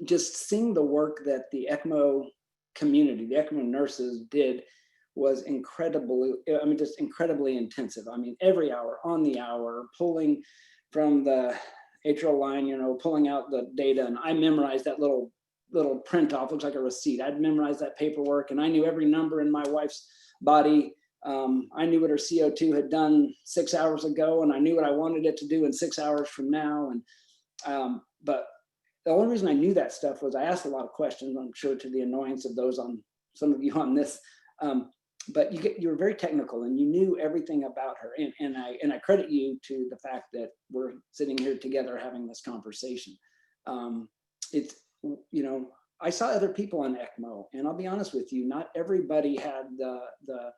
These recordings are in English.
just seeing the work that the ECMO community, the ECMO nurses did was incredibly, I mean, just incredibly intensive. I mean, every hour, on the hour, pulling from the atrial line, you know, pulling out the data. And I memorized that little print off, looks like a receipt. I'd memorized that paperwork, and I knew every number in my wife's body. I knew what her CO2 had done 6 hours ago, and I knew what I wanted it to do in 6 hours from now. And but the only reason I knew that stuff was I asked a lot of questions, I'm sure to the annoyance of those on some of you on this. But you were very technical, and you knew everything about her. And I credit you to the fact that we're sitting here together having this conversation. It's, you know, I saw other people on ECMO, and I'll be honest with you, not everybody had the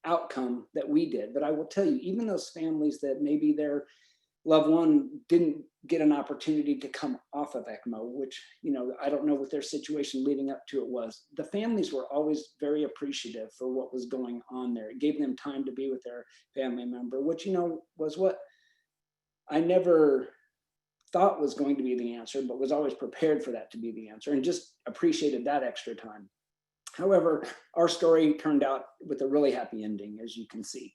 outcome that we did. But I will tell you, even those families that maybe their loved one didn't get an opportunity to come off of ECMO, which, you know, I don't know what their situation leading up to it was. The families were always very appreciative for what was going on there. It gave them time to be with their family member, which, you know, was what I never thought was going to be the answer, but was always prepared for that to be the answer, and just appreciated that extra time. However, our story turned out with a really happy ending, as you can see.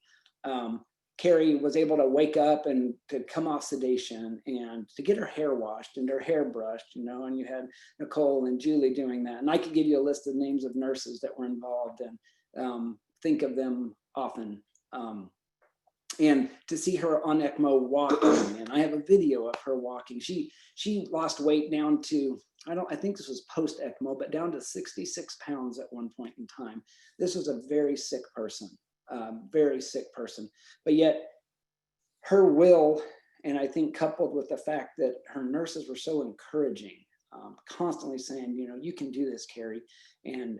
Kerry was able to wake up and to come off sedation and to get her hair washed and her hair brushed, you know, and you had Nicole and Julie doing that. And I could give you a list of names of nurses that were involved, and think of them often. And to see her on ECMO walking, and I have a video of her walking. She lost weight down to, I think this was post ECMO, but down to 66 pounds at one point in time. This was a very sick person. Very sick person, but yet her will, and I think coupled with the fact that her nurses were so encouraging, constantly saying, you know, you can do this, Kerry. And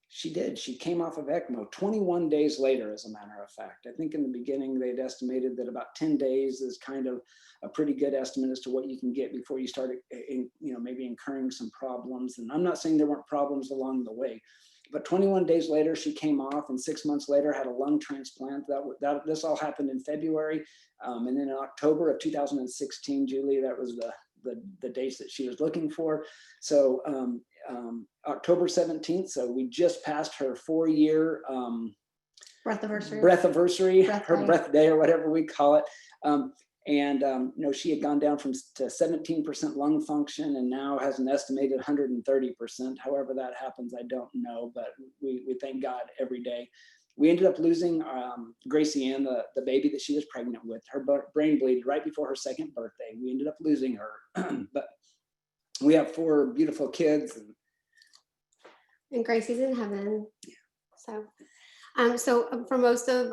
she did. She came off of ECMO 21 days later, as a matter of fact. I think in the beginning they'd estimated that about 10 days is kind of a pretty good estimate as to what you can get before you start, you know, maybe incurring some problems. And I'm not saying there weren't problems along the way, but 21 days later, she came off, and 6 months later had a lung transplant. This all happened in February. And then in October of 2016, Julie, that was the dates that she was looking for. So October 17th, so we just passed her 4-year breath anniversary, her breath day, or whatever we call it. You know, she had gone down to 17% lung function, and now has an estimated 130%. However that happens, I don't know, but we thank God every day. We ended up losing Gracie Ann, the baby that she was pregnant with. Her brain bleed right before her 2nd birthday. We ended up losing her, but we have 4 beautiful kids. And Gracie's in heaven. So, for most of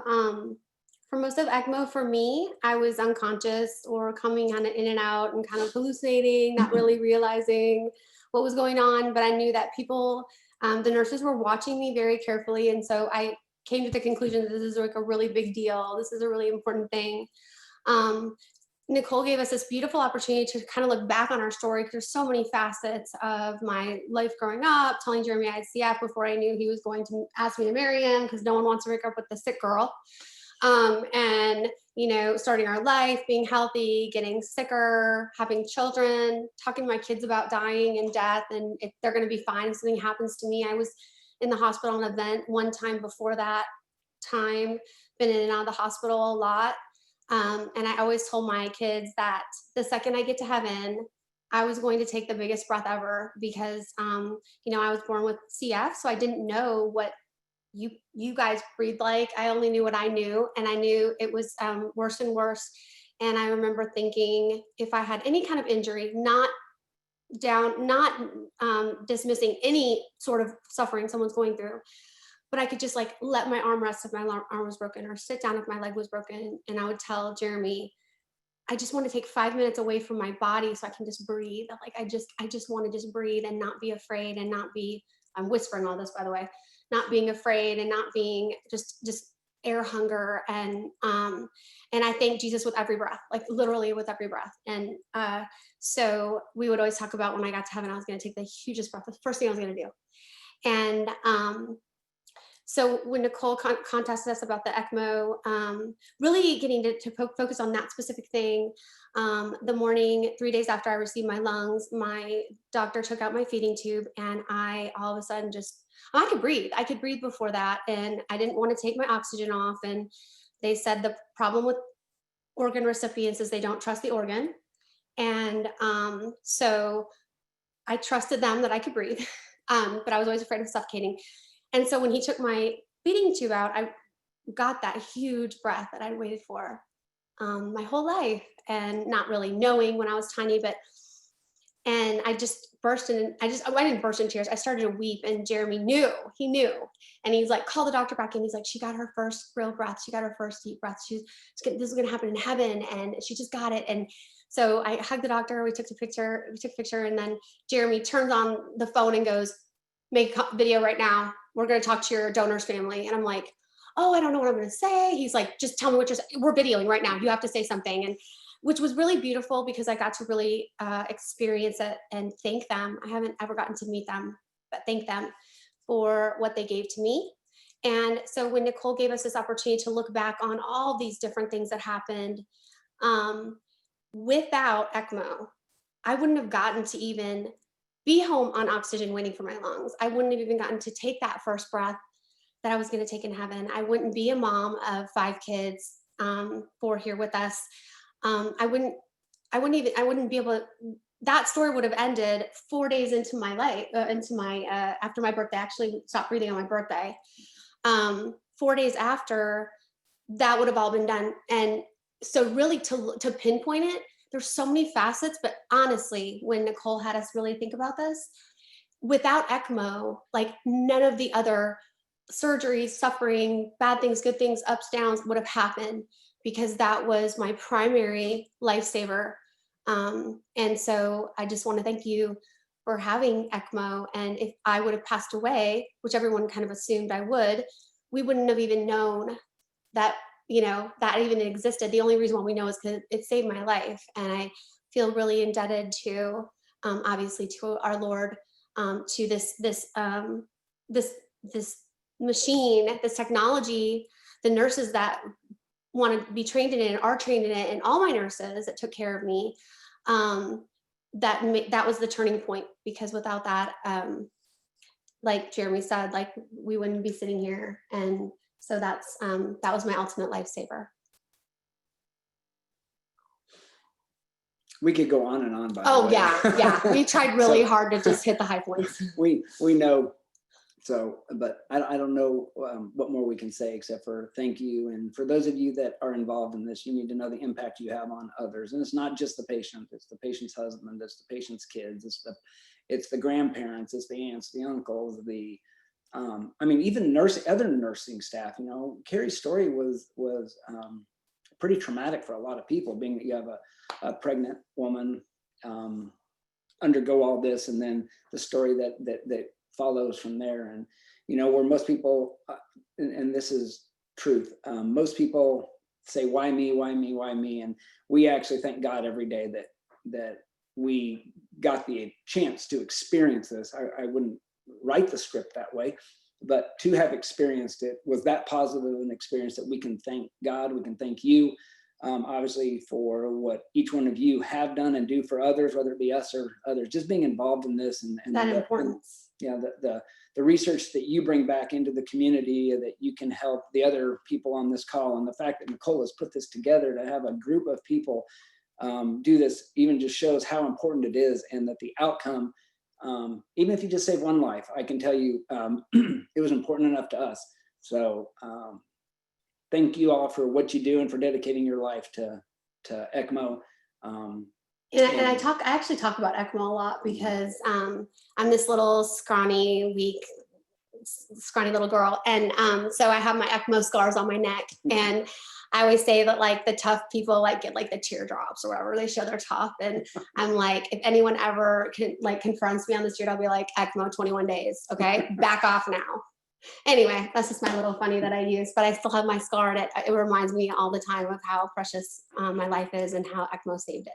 ECMO, for me, I was unconscious or coming kind of in and out and kind of hallucinating, not really realizing what was going on. But I knew that people, the nurses were watching me very carefully. And so I came to the conclusion that this is like a really big deal. This is a really important thing. Nicole gave us this beautiful opportunity to kind of look back on our story, because there's so many facets of my life growing up, telling Jeremy I had CF before I knew he was going to ask me to marry him, because no one wants to break up with the sick girl. And, you know, starting our life, being healthy, getting sicker, having children, talking to my kids about dying and death, and if they're going to be fine if something happens to me. I was in the hospital on an event one time before that time, been in and out of the hospital a lot. And I always told my kids that the second I get to heaven, I was going to take the biggest breath ever, because, you know, I was born with CF, so I didn't know what you guys breathe like. I only knew what I knew, and I knew it was worse and worse. And I remember thinking, if I had any kind of injury, not dismissing any sort of suffering someone's going through, but I could just like let my arm rest if my arm was broken, or sit down if my leg was broken. And I would tell Jeremy, I just want to take 5 minutes away from my body so I can just breathe. Like, I just want to just breathe and not be afraid, and not be, I'm whispering all this, by the way, not being afraid, and not being just air hunger. And I thank Jesus with every breath, like literally with every breath. And so we would always talk about, when I got to heaven, I was going to take the hugest breath, the first thing I was going to do. And So when Nicole contacted us about the ECMO, really getting to focus on that specific thing, the morning, 3 days after I received my lungs, my doctor took out my feeding tube, and I all of a sudden just, I could breathe. I could breathe before that, and I didn't want to take my oxygen off. And they said the problem with organ recipients is they don't trust the organ. And so I trusted them that I could breathe, but I was always afraid of suffocating. And so when he took my feeding tube out, I got that huge breath that I'd waited for my whole life, and not really knowing when I was tiny, but, and I just burst in, I didn't burst in tears. I started to weep, and Jeremy knew, he knew. And he's like, call the doctor back in. He's like, she got her first real breath. She got her first deep breath. This is going to happen in heaven. And she just got it. And so I hugged the doctor. We took a picture, and then Jeremy turns on the phone and goes, make a video right now. We're going to talk to your donor's family. And I'm like, oh, I don't know what I'm going to say. He's like, just tell me what we're videoing right now. You have to say something. And which was really beautiful, because I got to really experience it and thank them. I haven't ever gotten to meet them, but thank them for what they gave to me. And so when Nicole gave us this opportunity to look back on all these different things that happened, without ECMO, I wouldn't have gotten to even be home on oxygen waiting for my lungs. I wouldn't have even gotten to take that first breath that I was going to take in heaven. I wouldn't be a mom of 5 kids, 4 here with us. I wouldn't be able to, that story would have ended 4 days into my life, after my birthday. I actually stopped breathing on my birthday. 4 days after, that would have all been done. And so really to pinpoint it, there's so many facets, but honestly, when Nicole had us really think about this, without ECMO, like none of the other surgeries, suffering, bad things, good things, ups, downs would have happened, because that was my primary lifesaver. And so I just want to thank you for having ECMO. And if I would have passed away, which everyone kind of assumed I would, we wouldn't have even known that, that even existed. The only reason why we know is because it saved my life. And I feel really indebted to, obviously, to our Lord, to this machine, this technology, the nurses that want to be trained in it and are trained in it, and all my nurses that took care of me. That was the turning point, because without that, like Jeremy said, like we wouldn't be sitting here. And so that was my ultimate lifesaver. We could go on and on. Yeah. We tried really hard to just hit the high points. We know. So, but I don't know what more we can say, except for thank you. And for those of you that are involved in this, you need to know the impact you have on others. And it's not just the patient, it's the patient's husband, it's the patient's kids, it's the grandparents, it's the aunts, the uncles, even other nursing staff. Kerry's story was pretty traumatic for a lot of people, being that you have a pregnant woman undergo all this, and then the story that follows from there. And where most people, and this is truth, most people say, why me, why me, why me? And we actually thank God every day that we got the chance to experience this. I wouldn't write the script that way, but to have experienced it was that positive an experience that we can thank God, we can thank you, obviously, for what each one of you have done and do for others, whether it be us or others, just being involved in this, and that importance. The research that you bring back into the community, that you can help the other people on this call, and the fact that Nicole has put this together to have a group of people do this, even just shows how important it is, and that the outcome, even if you just save one life, I can tell you it was important enough to us. So thank you all for what you do and for dedicating your life to ECMO. And I actually talk about ECMO a lot, because I'm this little scrawny, weak, scrawny little girl. And so I have my ECMO scars on my neck. And I always say that like the tough people get like the teardrops or whatever, they show they're tough. And I'm like, if anyone ever confronts me on the street, I'll be like, ECMO 21 days. Okay, back off now. Anyway, that's just my little funny that I use, but I still have my scar, and it reminds me all the time of how precious my life is and how ECMO saved it.